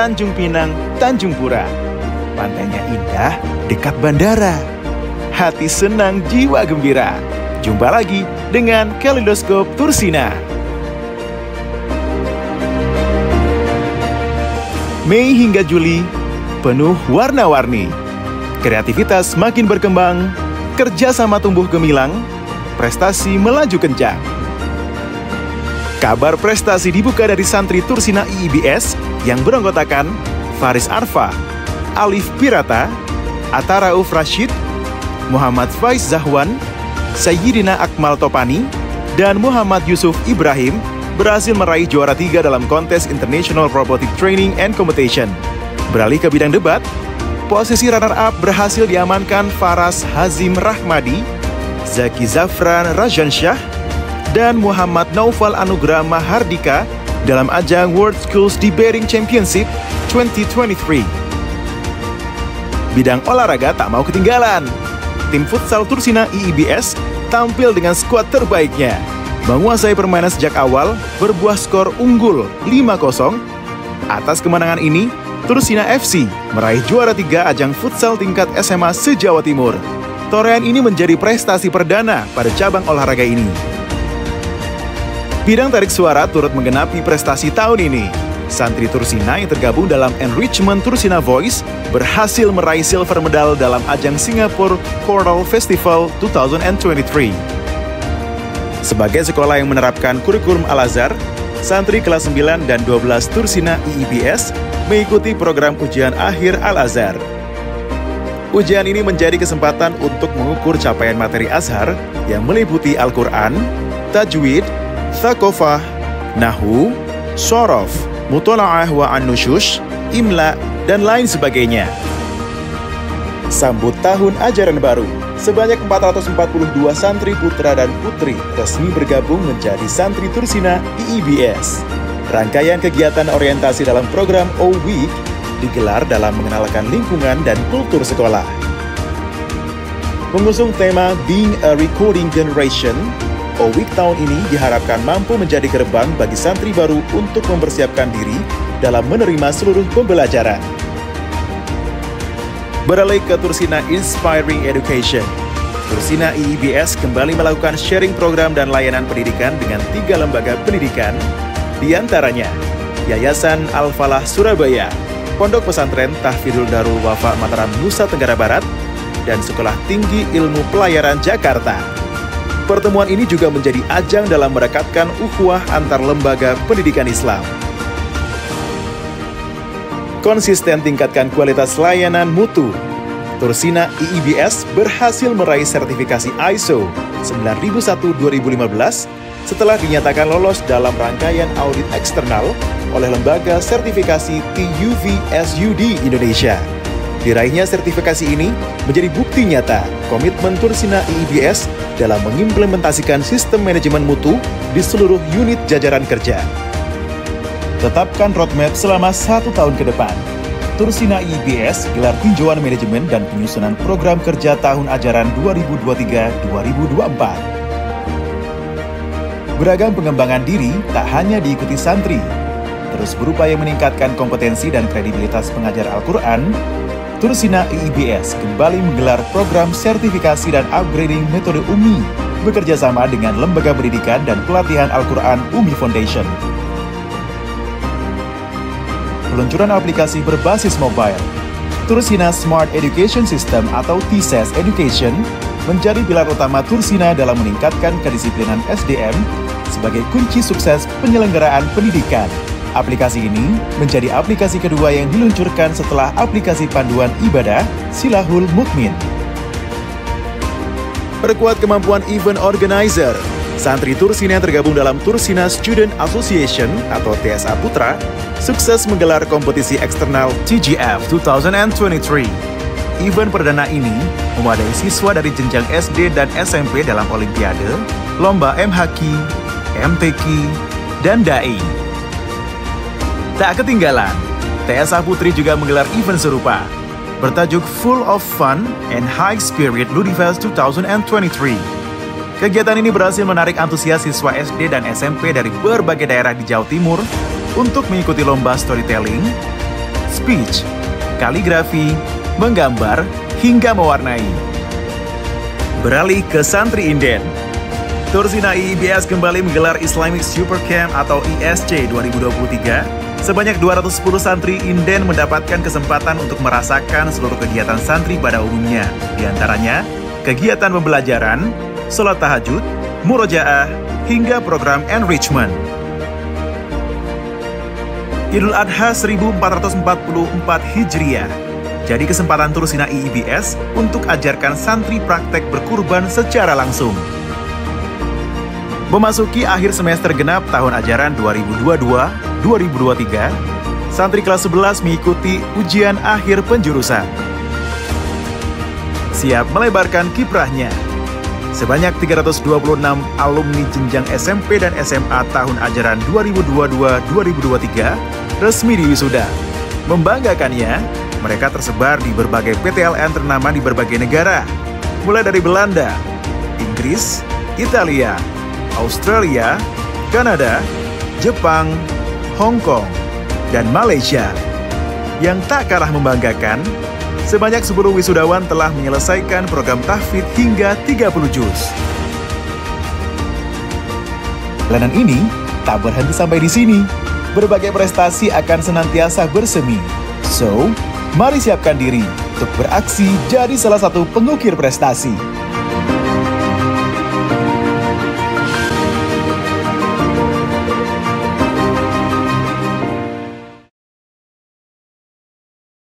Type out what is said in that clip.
Tanjung Pinang, Tanjung Pura. Pantainya indah, dekat bandara. Hati senang, jiwa gembira. Jumpa lagi dengan Kaleidoskop Tursina. Mei hingga Juli, penuh warna-warni. Kreativitas makin berkembang, kerjasama tumbuh gemilang, prestasi melaju kencang. Kabar prestasi dibuka dari santri Tursina IIBS yang beranggotakan Faris Arfa, Alif Pirata, Atta Rauf Rashid, Muhammad Faiz Zahwan, Sayyidina Akmal Topani, dan Muhammad Yusuf Ibrahim berhasil meraih juara 3 dalam kontes International Robotic Training and Competition. Beralih ke bidang debat, posisi runner-up berhasil diamankan Faras Hazim Rahmadi, Zaki Zafran Rajansyah, dan Muhammad Naufal Anugrah Mahardika dalam ajang World Schools Debating Championship 2023. Bidang olahraga tak mau ketinggalan. Tim futsal Tursina IIBS tampil dengan skuad terbaiknya. Menguasai permainan sejak awal, berbuah skor unggul 5-0. Atas kemenangan ini, Tursina FC meraih juara 3 ajang futsal tingkat SMA se-Jawa Timur. Torehan ini menjadi prestasi perdana pada cabang olahraga ini. Bidang tarik suara turut menggenapi prestasi tahun ini. Santri Tursina yang tergabung dalam Enrichment Tursina Voice berhasil meraih silver medal dalam ajang Singapore Choral Festival 2023. Sebagai sekolah yang menerapkan kurikulum Al-Azhar, santri kelas 9 dan 12 Tursina IIBS mengikuti program ujian akhir Al-Azhar. Ujian ini menjadi kesempatan untuk mengukur capaian materi Azhar yang meliputi Al-Quran, Tajwid, Thaqofah, Nahwu, Shorof, Mutola'ah wa An-Nushush, Imla, dan lain sebagainya. Sambut tahun ajaran baru. Sebanyak 442 santri putra dan putri resmi bergabung menjadi santri Tursina IIBS. Rangkaian kegiatan orientasi dalam program O-Week digelar dalam mengenalkan lingkungan dan kultur sekolah. Mengusung tema Being a Recording Generation, O-Week tahun ini diharapkan mampu menjadi gerbang bagi santri baru untuk mempersiapkan diri dalam menerima seluruh pembelajaran. Beralih ke Tursina Inspiring Education. Tursina IIBS kembali melakukan sharing program dan layanan pendidikan dengan 3 lembaga pendidikan, di antaranya Yayasan Al-Falah Surabaya, Pondok Pesantren Tahfidul Darul Wafa Mataram Nusa Tenggara Barat, dan Sekolah Tinggi Ilmu Pelayaran Jakarta. Pertemuan ini juga menjadi ajang dalam merekatkan ukhuwah antar lembaga pendidikan Islam. Konsisten tingkatkan kualitas layanan mutu. Tursina IIBS berhasil meraih sertifikasi ISO 9001-2015 setelah dinyatakan lolos dalam rangkaian audit eksternal oleh lembaga sertifikasi TUV-SUD Indonesia. Diraihnya sertifikasi ini menjadi bukti nyata komitmen Tursina IIBS dalam mengimplementasikan sistem manajemen mutu di seluruh unit jajaran kerja. Tetapkan roadmap selama 1 tahun ke depan. Tursina IIBS gelar tinjauan manajemen dan penyusunan program kerja tahun ajaran 2023-2024. Beragam pengembangan diri tak hanya diikuti santri. Terus berupaya meningkatkan kompetensi dan kredibilitas pengajar Al-Quran, Tursina IIBS kembali menggelar program sertifikasi dan upgrading metode UMI bekerja sama dengan Lembaga Pendidikan dan Pelatihan Al-Quran UMI Foundation. Peluncuran aplikasi berbasis mobile. Tursina Smart Education System atau TSES Education menjadi pilar utama Tursina dalam meningkatkan kedisiplinan SDM sebagai kunci sukses penyelenggaraan pendidikan. Aplikasi ini menjadi aplikasi kedua yang diluncurkan setelah aplikasi panduan ibadah Silahul Mukmin. Perkuat kemampuan event organizer. Santri Tursina yang tergabung dalam Tursina Student Association atau TSA Putra sukses menggelar kompetisi eksternal TGF 2023. Event perdana ini mewadai siswa dari jenjang SD dan SMP dalam Olimpiade, lomba MHQ, MTQ, dan DAI. Tak ketinggalan, TSA Putri juga menggelar event serupa bertajuk Full of Fun and High Spirit Ludifest 2023. Kegiatan ini berhasil menarik antusias siswa SD dan SMP dari berbagai daerah di Jawa Timur untuk mengikuti lomba storytelling, speech, kaligrafi, menggambar, hingga mewarnai. Beralih ke santri inden. Tursinai IIBS kembali menggelar Islamic Super Camp atau ISC 2023. Sebanyak 210 santri inden mendapatkan kesempatan untuk merasakan seluruh kegiatan santri pada umumnya. Di antaranya, kegiatan pembelajaran, sholat tahajud, murojaah, hingga program enrichment. Idul Adha 1444 Hijriah jadi kesempatan Tursinai IIBS untuk ajarkan santri praktek berkurban secara langsung. Memasuki akhir semester genap tahun ajaran 2022-2023, santri kelas 11 mengikuti ujian akhir penjurusan. Siap melebarkan kiprahnya. Sebanyak 326 alumni jenjang SMP dan SMA tahun ajaran 2022-2023 resmi diwisuda. Membanggakannya, mereka tersebar di berbagai PTLN ternama di berbagai negara, mulai dari Belanda, Inggris, Italia, Australia, Kanada, Jepang, Hong Kong, dan Malaysia. Yang tak kalah membanggakan, sebanyak 10 wisudawan telah menyelesaikan program tahfidz hingga 30 juz. Perjalanan ini tak berhenti sampai di sini. Berbagai prestasi akan senantiasa bersemi. So, mari siapkan diri untuk beraksi jadi salah satu pengukir prestasi.